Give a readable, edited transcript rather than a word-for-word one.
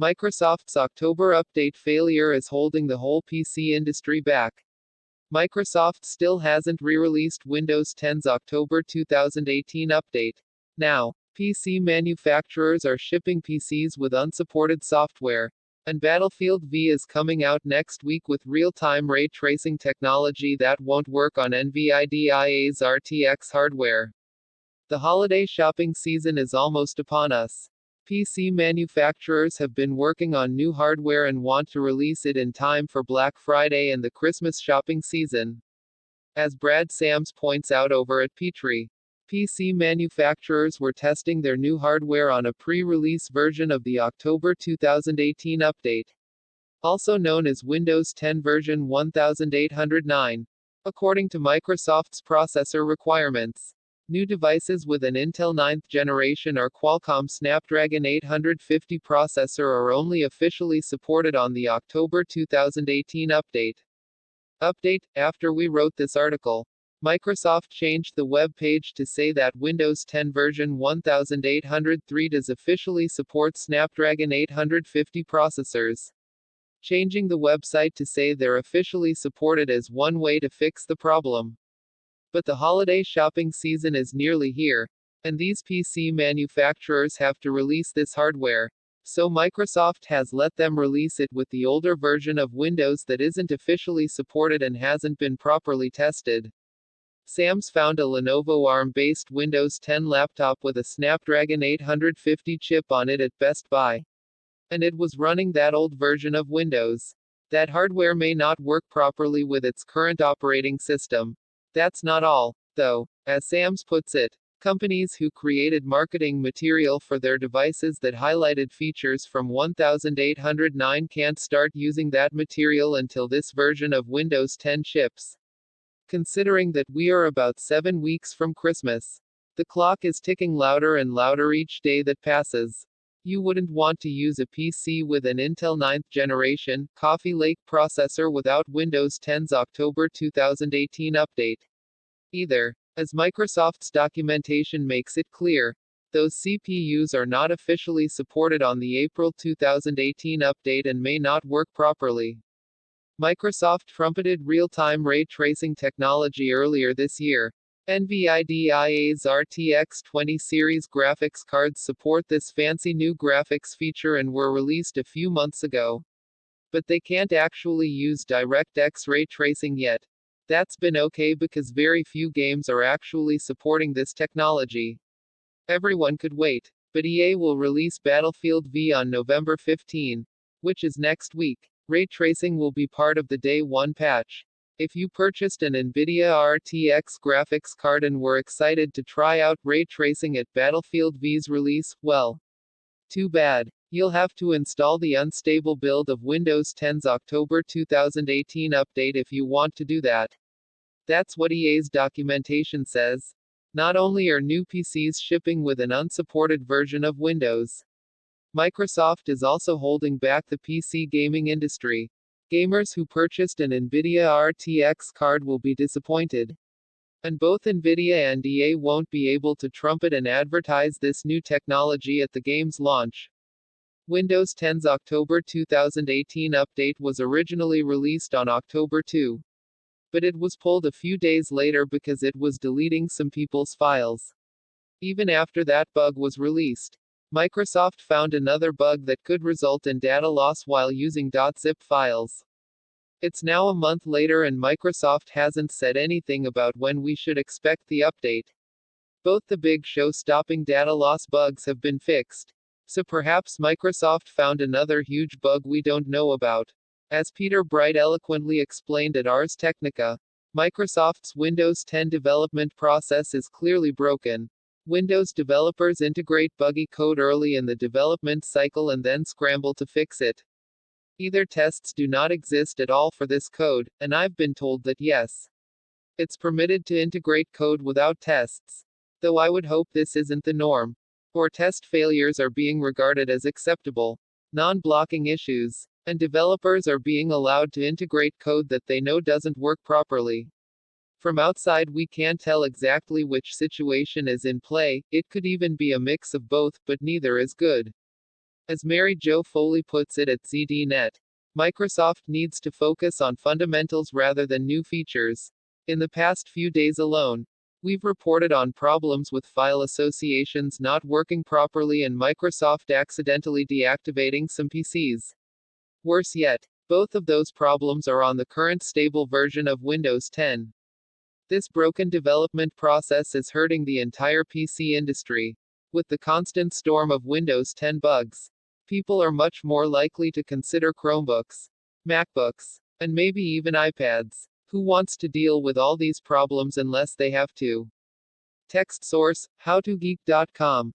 Microsoft's October update failure is holding the whole PC industry back. Microsoft still hasn't re-released Windows 10's October 2018 update. Now, PC manufacturers are shipping PCs with unsupported software, and Battlefield V is coming out next week with real-time ray tracing technology that won't work on NVIDIA's RTX hardware. The holiday shopping season is almost upon us. PC manufacturers have been working on new hardware and want to release it in time for Black Friday and the Christmas shopping season. As Brad Sams points out over at Petri, PC manufacturers were testing their new hardware on a pre-release version of the October 2018 update, also known as Windows 10 version 1809. According to Microsoft's processor requirements, new devices with an Intel 9th generation or Qualcomm Snapdragon 850 processor are only officially supported on the October 2018 update. After we wrote this article, Microsoft changed the web page to say that Windows 10 version 1803 does officially support Snapdragon 850 processors. Changing the website to say they're officially supported is one way to fix the problem. But the holiday shopping season is nearly here, and these PC manufacturers have to release this hardware, so Microsoft has let them release it with the older version of Windows that isn't officially supported and hasn't been properly tested. Sams found a Lenovo ARM-based Windows 10 laptop with a Snapdragon 850 chip on it at Best Buy. And it was running that old version of Windows. That hardware may not work properly with its current operating system. That's not all, though. As Sams puts it, companies who created marketing material for their devices that highlighted features from 1809 can't start using that material until this version of Windows 10 ships. Considering that we are about 7 weeks from Christmas, the clock is ticking louder and louder each day that passes. You wouldn't want to use a PC with an Intel 9th generation, Coffee Lake processor without Windows 10's October 2018 update either, as Microsoft's documentation makes it clear. Those CPUs are not officially supported on the April 2018 update and may not work properly. Microsoft trumpeted real-time ray tracing technology earlier this year. NVIDIA's RTX 20 series graphics cards support this fancy new graphics feature and were released a few months ago. But they can't actually use DirectX ray tracing yet. That's been okay because very few games are actually supporting this technology. Everyone could wait, but EA will release Battlefield V on November 15, which is next week. Ray tracing will be part of the Day 1 patch. If you purchased an NVIDIA RTX graphics card and were excited to try out ray tracing at Battlefield V's release, well, too bad. You'll have to install the unstable build of Windows 10's October 2018 update if you want to do that. That's what EA's documentation says. Not only are new PCs shipping with an unsupported version of Windows, Microsoft is also holding back the PC gaming industry. Gamers who purchased an NVIDIA RTX card will be disappointed. And both NVIDIA and EA won't be able to trumpet and advertise this new technology at the game's launch. Windows 10's October 2018 update was originally released on October 2. But it was pulled a few days later because it was deleting some people's files. Even after that bug was released, Microsoft found another bug that could result in data loss while using .zip files. It's now a month later and Microsoft hasn't said anything about when we should expect the update. Both the big show-stopping data loss bugs have been fixed. So perhaps Microsoft found another huge bug we don't know about. As Peter Bright eloquently explained at Ars Technica, Microsoft's Windows 10 development process is clearly broken. Windows developers integrate buggy code early in the development cycle and then scramble to fix it. Either tests do not exist at all for this code, and I've been told that yes, it's permitted to integrate code without tests. Though I would hope this isn't the norm. Or test failures are being regarded as acceptable, non-blocking issues, and developers are being allowed to integrate code that they know doesn't work properly. From outside we can't tell exactly which situation is in play, it could even be a mix of both, but neither is good. As Mary Jo Foley puts it at ZDNet, Microsoft needs to focus on fundamentals rather than new features. In the past few days alone, we've reported on problems with file associations not working properly and Microsoft accidentally deactivating some PCs. Worse yet, both of those problems are on the current stable version of Windows 10. This broken development process is hurting the entire PC industry. With the constant storm of Windows 10 bugs, people are much more likely to consider Chromebooks, MacBooks, and maybe even iPads. Who wants to deal with all these problems unless they have to? Text source, howtogeek.com.